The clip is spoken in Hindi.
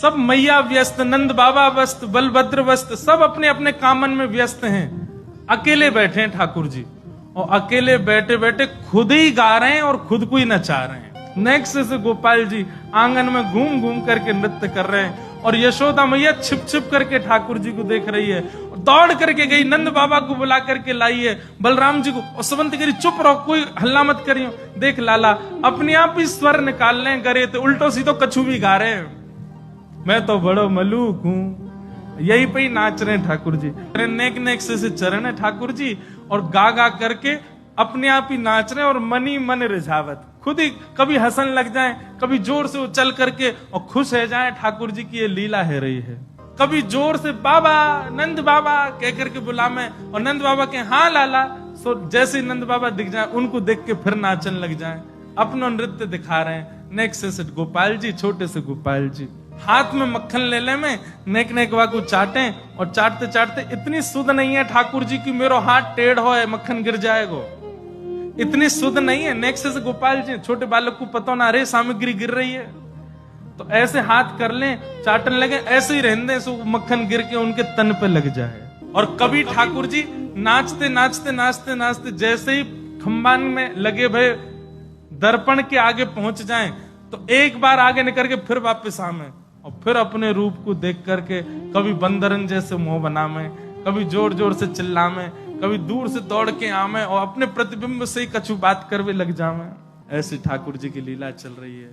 सब मैया व्यस्त, नंद बाबा व्यस्त, बलभद्र व्यस्त, सब अपने अपने कामन में व्यस्त हैं। अकेले बैठे हैं ठाकुर जी, और अकेले बैठे बैठे खुद ही गा रहे हैं और खुद को ही नचा रहे हैं। नेक्स्ट से गोपाल जी आंगन में घूम घूम करके नृत्य कर रहे हैं, और यशोदा मैया छिप छिप करके ठाकुर जी को देख रही है। दौड़ करके गई, नंद बाबा को बुला करके लाई है, बलराम जी को, और सुबंत करी चुप रहो, कोई हल्ला मत करियो। देख लाला अपने आप ही स्वर निकाल रहे हैं, गरे थे उल्टो सीधो कछु भी गा रहे हैं। मैं तो बड़ो मलूक हूं, यही पे ही नाच रहे हैं ठाकुर जी। नेक नेक से चरण है ठाकुर जी, और गा गा करके अपने आप ही नाच रहे हैं, और मन ही मन रिझावत, खुद ही कभी हंसन लग जाएं, कभी जोर से उछल करके और खुश हो जाएं ठाकुर जी की ये लीला है रही है। कभी जोर से बाबा, नंद बाबा कह करके बुलावे, और नंद बाबा के हाँ लाला, सो जैसे ही नंद बाबा दिख जाए उनको देख के फिर नाचन लग जाए, अपना नृत्य दिखा रहे हैं। नेक्स्ट से गोपाल जी, छोटे से गोपाल जी हाथ में मक्खन ले ले में नेक नेक वा को चाटे, और चाटते चाटते इतनी सुध नहीं है ठाकुर जी की मेरो हाथ टेढ़ हो मक्खन गिर जाएगा, इतनी सुध नहीं है। नेक्स्ट से गोपाल जी, छोटे बालक को पता ना रे सामग्री गिर रही है, तो ऐसे हाथ कर लें, चाटन लगे, ऐसे ही रहने सो मक्खन गिर के उनके तन पे लग जाए। और कभी ठाकुर जी नाचते नाचते नाचते नाचते जैसे ही खंबान में लगे भय दर्पण के आगे पहुंच जाएं, तो एक बार आगे निकल के फिर वापस आवे, और फिर अपने रूप को देख करके कभी बंदरन जैसे मुंह बनावे, कभी जोर जोर से चिल्लावे, कभी दूर से दौड़ के आवे, और अपने प्रतिबिंब से ही कछु बात करवे लग जावे। ऐसी ठाकुर जी की लीला चल रही है।